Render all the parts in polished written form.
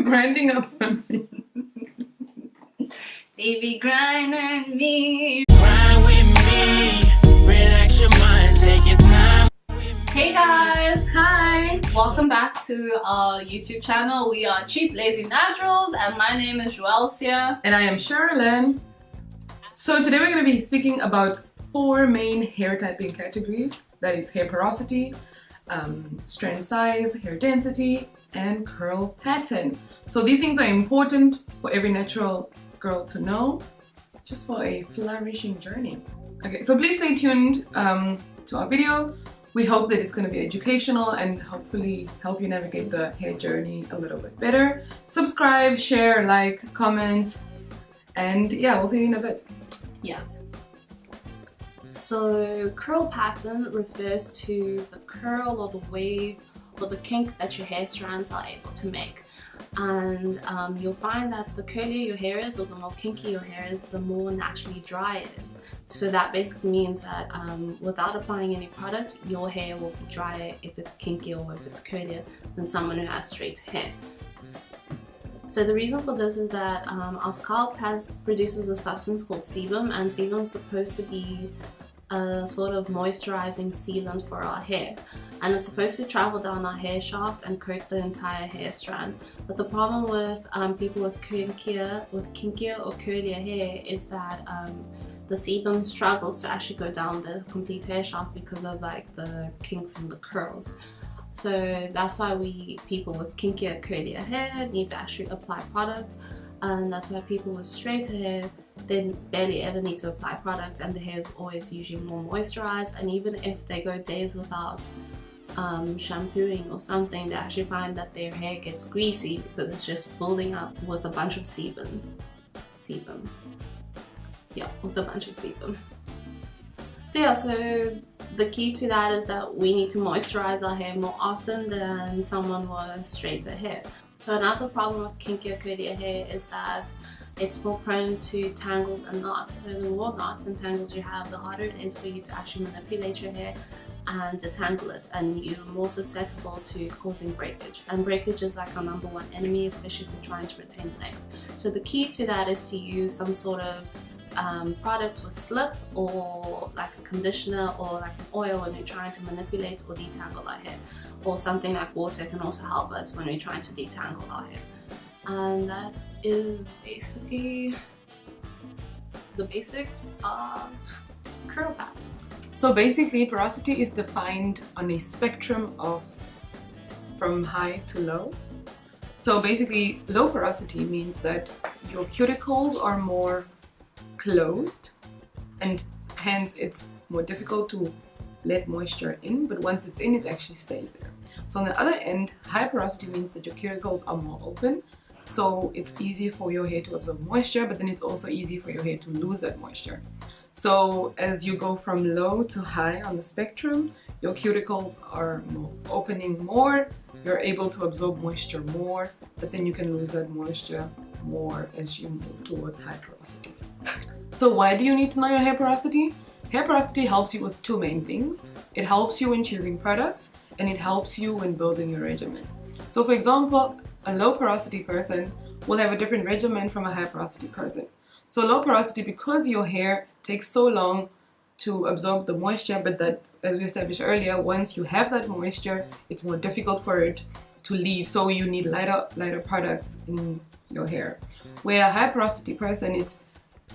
grinding up on me. Baby, grind on me. Grind with me. Relax your mind, take your time. Hey guys, hi! Welcome back to our YouTube channel. We are Cheap Lazy Naturals and my name is Joelsia. And I am Sherilyn. So today we're going to be speaking about 4 main hair typing categories. That is hair porosity, strand size, hair density, and curl pattern. So these things are important for every natural girl to know, just for a flourishing journey. Okay, so please stay tuned to our video. We hope that it's going to be educational and hopefully help you navigate the hair journey a little bit better. Subscribe, share, like, comment, and yeah, we'll see you in a bit. Yes. So curl pattern refers to the curl or the wave or the kink that your hair strands are able to make. And you'll find that the curlier your hair is or the more kinky your hair is, the more naturally dry it is. So that basically means that without applying any product, your hair will be drier if it's kinky or if it's curlier than someone who has straight hair. So the reason for this is that our scalp produces a substance called sebum, and sebum is supposed to be a sort of moisturizing sealant for our hair, and it's supposed to travel down our hair shaft and coat the entire hair strand. But the problem with people with kinkier or curlier hair is that the sebum struggles to actually go down the complete hair shaft because of like the kinks and the curls. So that's why people with kinkier, curlier hair need to actually apply product, and that's why people with straighter hair, they barely ever need to apply product, and the hair is always usually more moisturized. And even if they go days without shampooing or something, they actually find that their hair gets greasy because it's just building up with a bunch of sebum. Yeah, with a bunch of sebum. So yeah, so the key to that is that we need to moisturize our hair more often than someone with straighter hair. So another problem with kinkier, curlier hair is that it's more prone to tangles and knots. So the more knots and tangles you have, the harder it is for you to actually manipulate your hair and detangle it, and you're more susceptible to causing breakage. And breakage is like our #1 enemy, especially if you're trying to retain length. So the key to that is to use some sort of product with slip, or like a conditioner, or like an oil when we're trying to manipulate or detangle our hair, or something like water can also help us when we're trying to detangle our hair. And that is basically the basics of curl pattern. So basically, porosity is defined on a spectrum of from high to low. So basically, low porosity means that your cuticles are more closed, and hence it's more difficult to let moisture in, but once it's in, it actually stays there. So on the other end, high porosity means that your cuticles are more open, so it's easy for your hair to absorb moisture, but then it's also easy for your hair to lose that moisture. So as you go from low to high on the spectrum, your cuticles are opening more, you're able to absorb moisture more, but then you can lose that moisture more as you move towards high porosity. So why do you need to know your hair porosity? Hair porosity helps you with 2 main things. It helps you when choosing products, and it helps you when building your regimen. So for example, a low porosity person will have a different regimen from a high porosity person. So low porosity, because your hair takes so long to absorb the moisture, but that, as we established earlier, once you have that moisture, it's more difficult for it to leave. So you need lighter products in your hair. Where a high porosity person, it's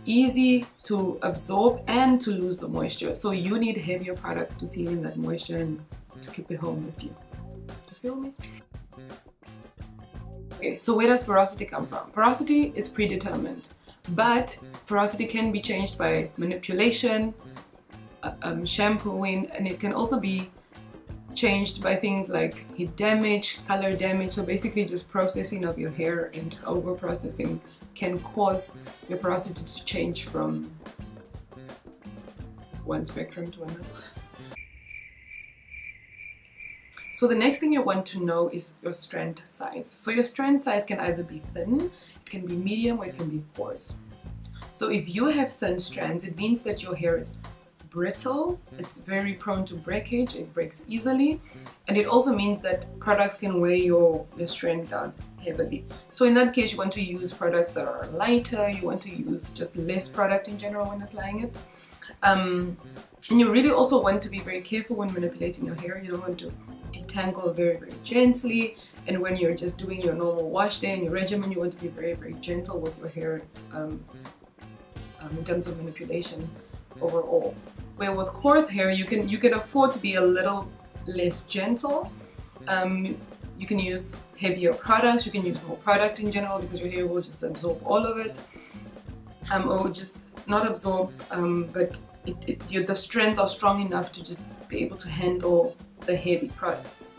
easy to absorb and to lose the moisture. So you need heavier products to seal in that moisture and to keep it home with you. You feel me? Okay, so where does porosity come from? Porosity is predetermined, but porosity can be changed by manipulation, shampooing, and it can also be changed by things like heat damage, color damage. So basically just processing of your hair and over processing can cause your porosity to change from one spectrum to another. So the next thing you want to know is your strand size. So your strand size can either be thin, it can be medium, or it can be coarse. So if you have thin strands, it means that your hair is brittle, it's very prone to breakage, it breaks easily, and it also means that products can weigh your strand down heavily. So in that case, you want to use products that are lighter, you want to use just less product in general when applying it. And you really also want to be very careful when manipulating your hair. You don't want to detangle very, very gently. And when you're just doing your normal wash day and your regimen, you want to be very, very gentle with your hair in terms of manipulation overall. Where with coarse hair, you can afford to be a little less gentle. You can use heavier products, you can use more product in general because your hair will just absorb all of it. Or just not absorb, but the strands are strong enough to just be able to handle the heavy products.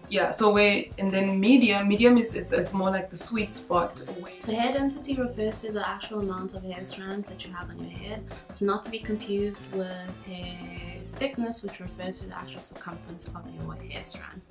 Yeah, so and then medium is more like the sweet spot. So hair density refers to the actual amount of hair strands that you have on your head. So not to be confused with hair thickness, which refers to the actual circumference of your hair strand.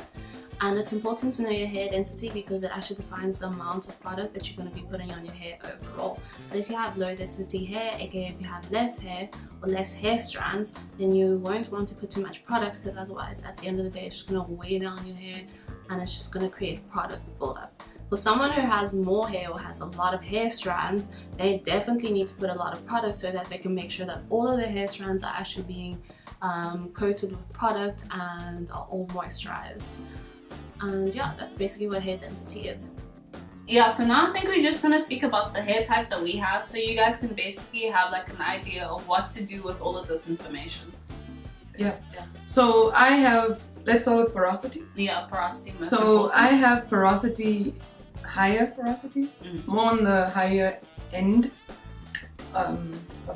And it's important to know your hair density because it actually defines the amount of product that you're going to be putting on your hair overall. So if you have low density hair, aka if you have less hair or less hair strands, then you won't want to put too much product because otherwise at the end of the day it's just going to weigh down your hair and it's just going to create product buildup. For someone who has more hair or has a lot of hair strands, they definitely need to put a lot of product so that they can make sure that all of their hair strands are actually being coated with product and are all moisturized. And yeah, that's basically what hair density is. Yeah, so now I think we're just gonna speak about the hair types that we have so you guys can basically have like an idea of what to do with all of this information. Yeah. So I have, let's start with porosity. Yeah, porosity. So I have porosity, higher porosity, more on the higher end of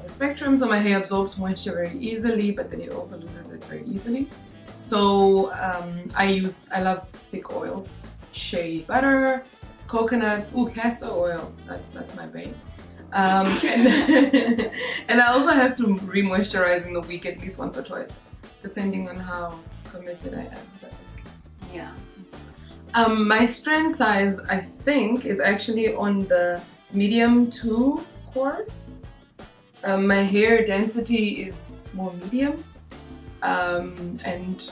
the spectrum. So my hair absorbs moisture very easily, but then it also loses it very easily. So I love thick oils, shea butter, coconut, castor oil, that's my babe. And I also have to re-moisturize in the week at least once or twice, depending on how committed I am. But yeah. My strand size, I think, is actually on the medium to coarse. My hair density is more medium. And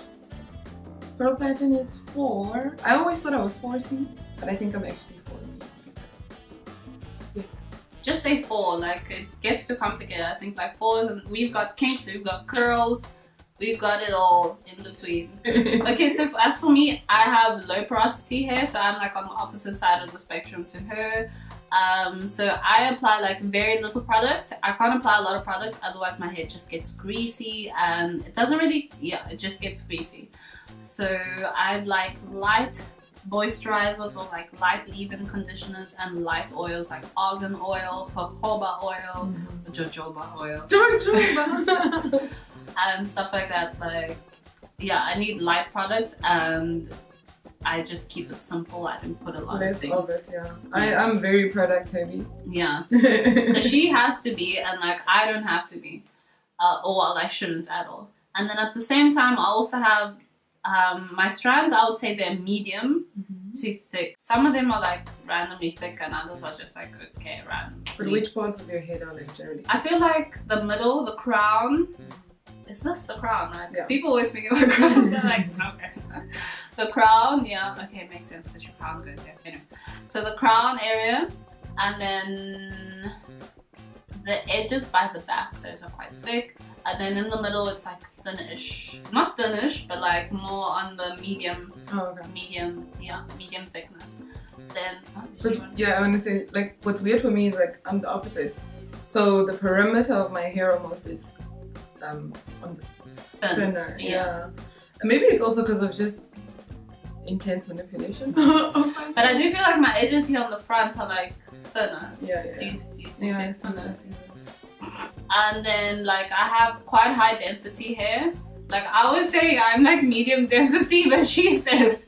curl pattern is 4. I always thought I was 4C, but I think I'm actually 4B to be fair. Yeah. Just say 4, like it gets too complicated. I think like 4 is, and we've got kinks, we've got curls, we've got it all in between. Okay, so as for me, I have low porosity hair, so I'm like on the opposite side of the spectrum to her. So I apply like very little product. I can't apply a lot of product, otherwise my hair just gets greasy and it doesn't really, it just gets greasy. So I like light moisturizers or like light leave-in conditioners and light oils like argan oil, jojoba oil, jojoba oil, and stuff like that. Like, yeah, I need light products and I just keep it simple. I don't put a lot of things. Of it, yeah. I'm very product heavy. Yeah. So she has to be, and like I don't have to be, or well, I shouldn't at all. And then at the same time, I also have my strands. I would say they're medium to thick. Some of them are like randomly thick, and others are just like okay, random. But which parts of your head are like generally? I feel like the middle, the crown. Is this the crown, right? Yeah. People always speak about crowns. I'm like, okay. The crown, yeah, okay, it makes sense because your crown goes here. Anyway, so the crown area, and then the edges by the back, those are quite thick, and then in the middle it's like thinnish, not thinnish, but like more on the medium, medium thickness. Then, I want to say, like, what's weird for me is like I'm the opposite. So the perimeter of my hair almost is on the thinner. Yeah. And maybe it's also because of just intense manipulation. But I do feel like my edges here on the front are like thinner. Yeah. Do you think yeah, it's thinner? And then like I have quite high density hair. Like I was saying I'm like medium density, but she said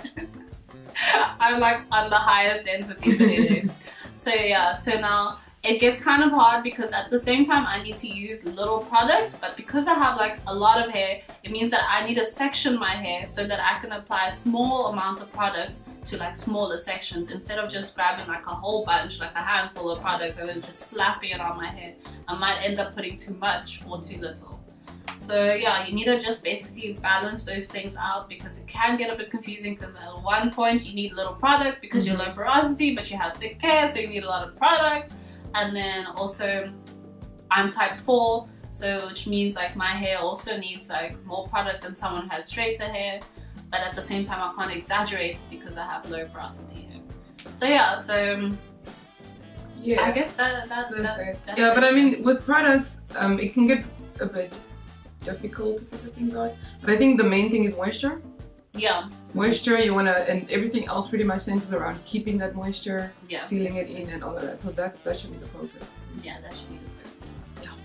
I'm like on the highest density. But anyway. So yeah, so now it gets kind of hard because at the same time I need to use little products, but because I have like a lot of hair, it means that I need to section my hair so that I can apply small amounts of products to like smaller sections instead of just grabbing like a whole bunch, like a handful of product and then just slapping it on my hair. I might end up putting too much or too little. So yeah, you need to just basically balance those things out because it can get a bit confusing because at one point you need a little product because you're low porosity but you have thick hair, so you need a lot of product. And then also I'm type 4, so which means like my hair also needs like more product than someone who has straighter hair, but at the same time I can't exaggerate because I have low porosity hair. So yeah, so yeah, I guess that's yeah, but I mean with products it can get a bit difficult to figure things out, but I think the main thing is moisture. Yeah, moisture, you want to, and everything else pretty much centers around keeping that moisture, yeah, sealing it in and all of that, so that should be the focus. Yeah, that should be the focus.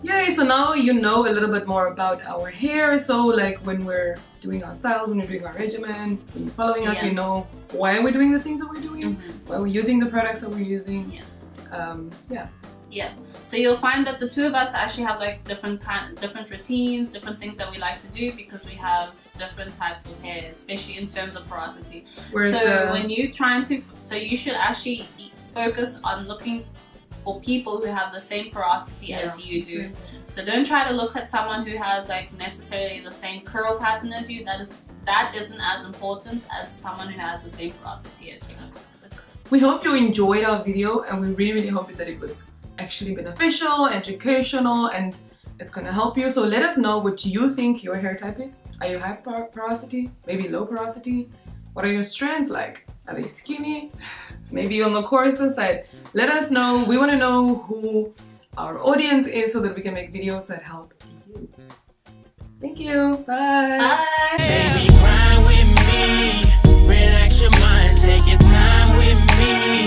Yeah. Yay, so now you know a little bit more about our hair, so like when we're doing our styles, when we're doing our regimen, when you're following us, you know why we're doing the things that we're doing, why we're using the products that we're using. Yeah. So you'll find that the two of us actually have like different routines, different things that we like to do because we have different types of hair, especially in terms of porosity. When you're trying to, so you should actually focus on looking for people who have the same porosity as you do. So don't try to look at someone who has like necessarily the same curl pattern as you. That isn't as important as someone who has the same porosity as you. We hope you enjoyed our video, and we really hope that it was actually beneficial, educational, and it's gonna help you. So let us know what you think your hair type is. Are you high porosity? Maybe low porosity? What are your strands like? Are they skinny? Maybe on the coarser side? Let us know. We want to know who our audience is so that we can make videos that help you. Thank you. Bye. Bye. Baby, grind with me. Relax your mind. Take your time with me.